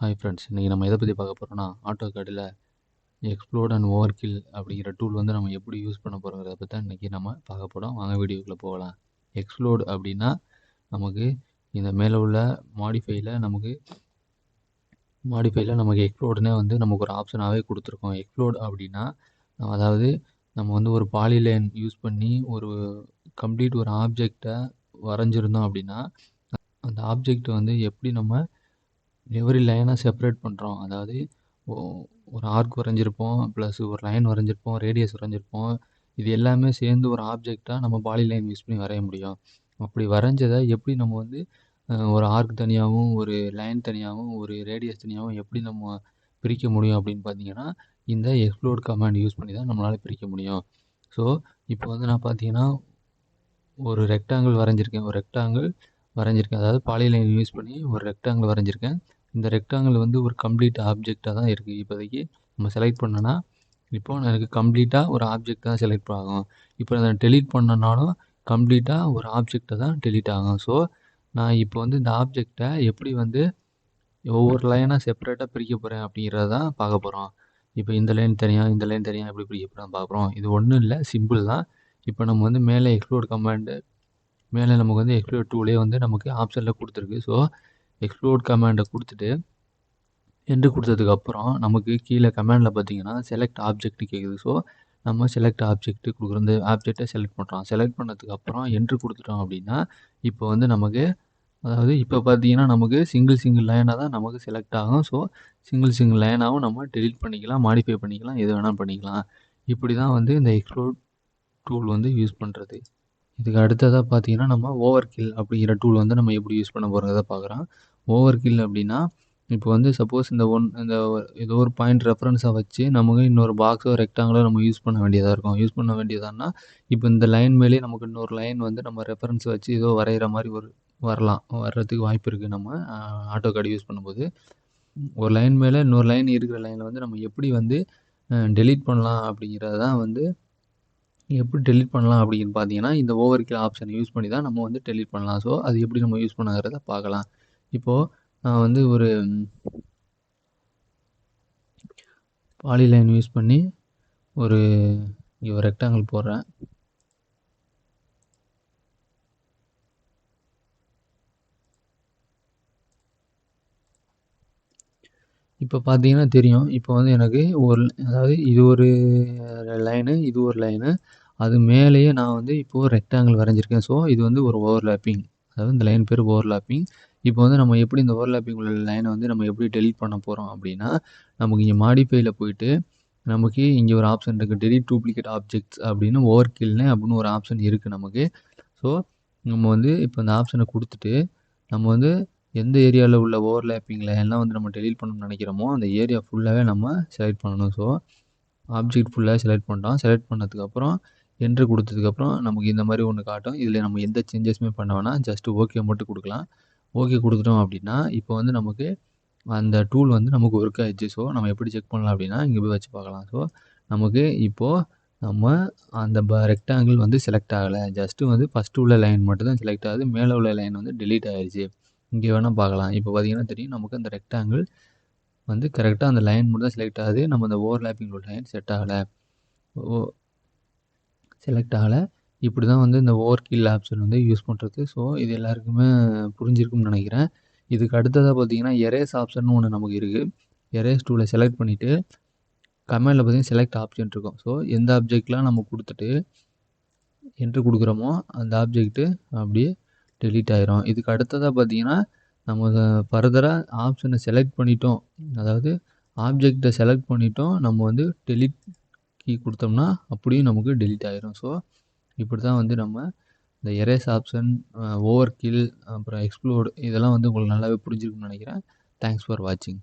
Hi friends, இன்றைக்கி நம்ம எதை பற்றி பார்க்க போகிறோம்னா, ஆட்டோகேடில் எக்ஸ்ப்ளோட் அண்ட் ஓவர்கில் அப்படிங்கிற டூல் வந்து நம்ம எப்படி யூஸ் பண்ண போகிறோங்கிறத பற்றி தான் இன்றைக்கி நம்ம பார்க்க போகிறோம். வாங்க வீடியோக்குள்ளே போகலாம். எக்ஸ்ப்ளோட் அப்படின்னா நமக்கு இந்த மேலே உள்ள மாடிஃபையில் நமக்கு எக்ஸ்ப்ளோடுனே வந்து நமக்கு ஒரு ஆப்ஷனாகவே கொடுத்துருக்கோம். எக்ஸ்ப்ளோட் அப்படின்னா அதாவது நம்ம வந்து ஒரு பாலிலைன் யூஸ் பண்ணி ஒரு ஒரு ஆப்ஜெக்டை வரைஞ்சிருந்தோம் அப்படின்னா அந்த ஆப்ஜெக்ட் வந்து எப்படி நம்ம எவ்ரி லைனாக செப்பரேட் பண்ணுறோம். அதாவது ஒரு ஆர்க் வரைஞ்சிருப்போம், ப்ளஸ் ஒரு லைன் வரைஞ்சிருப்போம், ரேடியஸ் வரைஞ்சிருப்போம். இது எல்லாமே சேர்ந்து ஒரு ஆப்ஜெக்டாக நம்ம பாலி லைன் யூஸ் பண்ணி வரைய முடியும். அப்படி வரைஞ்சதை எப்படி நம்ம வந்து ஒரு ஆர்க் தனியாகவும், ஒரு லைன் தனியாகவும், ஒரு ரேடியஸ் தனியாகவும் எப்படி நம்ம பிரிக்க முடியும் அப்படின்னு பார்த்தீங்கன்னா, இந்த எக்ஸ்ப்ளோட் கமாண்ட் யூஸ் பண்ணி தான் நம்மளால் பிரிக்க முடியும். ஸோ இப்போ வந்து நான் பார்த்தீங்கன்னா ஒரு ரெக்டாங்கிள் வரைஞ்சிருக்கேன். அதாவது பாலிலைன் யூஸ் பண்ணி ஒரு ரெக்டாங்கிள் வரைஞ்சிருக்கேன். இந்த ரெக்டாங்கிள் வந்து ஒரு கம்ப்ளீட் ஆப்ஜெக்டாக தான் இருக்குது. இப்போதைக்கு நம்ம செலக்ட் பண்ணோன்னா இப்போது எனக்கு கம்ப்ளீட்டாக ஒரு ஆப்ஜெக்ட் தான் செலக்ட் ஆகும். இப்போ நான் டெலீட் பண்ணனாலும் கம்ப்ளீட்டாக ஒரு ஆப்ஜெக்டை தான் டெலீட் ஆகும். ஸோ நான் இப்போ வந்து இந்த ஆப்ஜெக்டை எப்படி வந்து ஒவ்வொரு லைனாக செப்பரேட்டாக பிரிக்க போகிறேன் அப்படிங்கிறத தான் பார்க்க போகிறோம். இப்போ இந்த லைன் தனியாக எப்படி பிரிக்க போகிறோம் பார்க்க போகிறோம். இது ஒன்றும் இல்லை, சிம்பிள் தான். இப்போ நம்ம வந்து மேலே எக்ஸ்ப்ளோட் கமாண்டு மேலே நமக்கு வந்து எக்ஸ்ப்ளோட் டூலே வந்து நமக்கு ஆப்ஷனில் கொடுத்துருக்கு. ஸோ எக்ஸ்ப்ளோட் கமாண்டை கொடுத்துட்டு என்ட்ரு கொடுத்ததுக்கப்புறம் நமக்கு கீழே கமாண்டில் பார்த்தீங்கன்னா செலக்ட் ஆப்ஜெக்ட் கேட்குது. ஸோ நம்ம செலக்ட் ஆப்ஜெக்ட் கொடுக்குறோம். இந்த ஆப்ஜெக்டை செலக்ட் பண்ணுறோம். செலக்ட் பண்ணதுக்கப்புறம் என்ட்ரு கொடுத்துட்டோம் அப்படின்னா இப்போ வந்து நமக்கு அதாவது இப்போ பார்த்தீங்கன்னா நமக்கு சிங்கிள் லைனாக தான் நமக்கு செலக்ட் ஆகும். ஸோ சிங்கிள் லைனாகவும் நம்ம டெலிட் பண்ணிக்கலாம், மாடிஃபை பண்ணிக்கலாம், எது வேணாலும் பண்ணிக்கலாம். இப்படி தான் வந்து இந்த எக்ஸ்ப்ளோட் டூல் வந்து யூஸ் பண்ணுறது. இதுக்கு அடுத்ததாக பார்த்தீங்கன்னா நம்ம ஓவர்கில் அப்படிங்கிற டூல் வந்து நம்ம எப்படி யூஸ் பண்ண போகிறத பார்க்குறோம். ஓவர்கில் அப்படின்னா இப்போ வந்து சப்போஸ் இந்த ஏதோ ஒரு பாயிண்ட் ரெஃபரன்ஸாக வச்சு நமக்கு இன்னொரு பாக்ஸோ ரெக்டாங்கிளோ நம்ம யூஸ் பண்ண வேண்டியதாக இருக்கும். இப்போ இந்த லைன் மேலேயே நமக்கு இன்னொரு லைன் வந்து நம்ம ரெஃபரன்ஸ் வச்சு ஏதோ வரைகிற மாதிரி வர்றதுக்கு வாய்ப்பு இருக்குது. நம்ம ஆட்டோகேட் யூஸ் பண்ணும்போது ஒரு லைன் மேலே இன்னொரு லைன் இருக்கிற லைனை வந்து நம்ம எப்படி வந்து டெலீட் பண்ணலாம் அப்படிங்கிறது தான் வந்து எப்படி டெலீட் பண்ணலாம் அப்படின்னு பார்த்தீங்கன்னா இந்த ஓவர்கில் ஆப்ஷனை யூஸ் பண்ணி தான் நம்ம வந்து டெலீட் பண்ணலாம். ஸோ அது எப்படி நம்ம யூஸ் பண்ணுங்கிறத பார்க்கலாம். இப்போது நான் வந்து ஒரு பாலிலைன் யூஸ் பண்ணி ஒரு ரெக்டாங்கிள் போடுறேன். இப்போ பார்த்தீங்கன்னா தெரியும். இப்போ வந்து எனக்கு அதாவது இது ஒரு லைனு, இது ஒரு லைனு, அது மேலேயே நான் வந்து இப்போது ரெக்டாங்கிள் வரைஞ்சிருக்கேன். ஸோ இது வந்து ஒரு ஓவர்லேப்பிங். அதாவது இந்த லைன் பேர் ஓவர்லேப்பிங். இப்போ வந்து நம்ம எப்படி இந்த ஓவர்லேப்பிங் உள்ள லைனை வந்து நம்ம எப்படி டெலீட் பண்ண போகிறோம் அப்படின்னா, நமக்கு இங்கே மாடிஃபைல போயிட்டு நமக்கு இங்கே ஒரு ஆப்ஷன் இருக்குது, டெலீட் டூப்ளிகேட் ஆப்ஜெக்ட்ஸ் அப்படின்னு ஓவர்கில்னு அப்படின்னு ஒரு ஆப்ஷன் இருக்குது நமக்கு. ஸோ நம்ம வந்து இப்போ இந்த ஆப்ஷனை கொடுத்துட்டு நம்ம வந்து எந்த ஏரியாவில் உள்ள ஓவர்லேப்பிங்கில் எல்லாம் வந்து நம்ம டெலீட் பண்ணணும்னு நினைக்கிறோமோ அந்த ஏரியா ஃபுல்லாகவே நம்ம செலக்ட் பண்ணணும். ஸோ ஆப்ஜெக்ட் ஃபுல்லாக செலக்ட் பண்ணிட்டோம். செலக்ட் பண்ணதுக்கப்புறம் என்ட்ரு கொடுத்ததுக்கப்புறம் நமக்கு இந்த மாதிரி ஒன்று காட்டும். இதில் நம்ம எந்த சேஞ்சஸுமே பண்ண வேணாம், ஜஸ்ட்டு ஓகே மட்டும் கொடுக்கலாம். ஓகே கொடுத்துட்டோம் அப்படின்னா இப்போ வந்து நமக்கு அந்த டூல் வந்து நமக்கு ஒர்க் ஆகிடுச்சு. ஸோ நம்ம எப்படி செக் பண்ணலாம் அப்படின்னா இங்கே போய் வச்சு பார்க்கலாம். ஸோ நமக்கு இப்போது நம்ம அந்த ரெக்டாங்கிள் வந்து செலக்ட் ஆகலை, ஜஸ்ட்டு வந்து ஃபஸ்ட்டு உள்ள லைன் மட்டும் தான் செலக்ட் ஆகுது, மேலே உள்ள லைன் வந்து டெலீட் ஆகிடுச்சு. இங்கே வேணால் பார்க்கலாம். இப்போ பார்த்தீங்கன்னா தெரியும் நமக்கு அந்த ரெக்டாங்கிள் வந்து கரெக்டாக அந்த லைன் மட்டும் தான் செலக்ட் ஆகுது, நம்ம அந்த ஓவர்லேப்பிங் உள்ள லைன் செலக்ட் ஆகலை. இப்படி தான் வந்து இந்த ஓவர்கில் ஆப்ஷன் வந்து யூஸ் பண்ணுறது. ஸோ இது எல்லாருக்குமே புரிஞ்சிருக்கும்னு நினைக்கிறேன். இதுக்கு அடுத்ததாக பார்த்தீங்கன்னா எரேஸ் ஆப்ஷன் ஒன்று நமக்கு இருக்குது. எரேஸ் டூலை செலக்ட் பண்ணிவிட்டு கமாண்டில் பார்த்தீங்கன்னா செலக்ட் ஆப்ஷன் இருக்கும். ஸோ எந்த ஆப்ஜெக்ட்லாம் நம்ம கொடுத்துட்டு என்ட்ரு கொடுக்குறோமோ அந்த ஆப்ஜெக்ட்டு அப்படியே டெலீட் ஆயிரும். இதுக்கு அடுத்ததாக பார்த்தீங்கன்னா நம்ம ஃபர்தராக ஆப்ஷனை செலக்ட் பண்ணிட்டோம், அதாவது ஆப்ஜெக்டை செலக்ட் பண்ணிட்டோம், நம்ம வந்து டெலீட் கீ கொடுத்தோம்னா அப்படியும் நமக்கு டெலீட் ஆயிரும். ஸோ இப்படி தான் வந்து நம்ம இந்த எரேஸ் ஆப்ஷன், ஓவர்கில், அப்புறம் எக்ஸ்ப்ளோட் இதெல்லாம் வந்து உங்களுக்கு நல்லாவே புரிஞ்சிருக்கும்னு நினைக்கிறேன். தேங்க்ஸ் ஃபார் வாட்சிங்.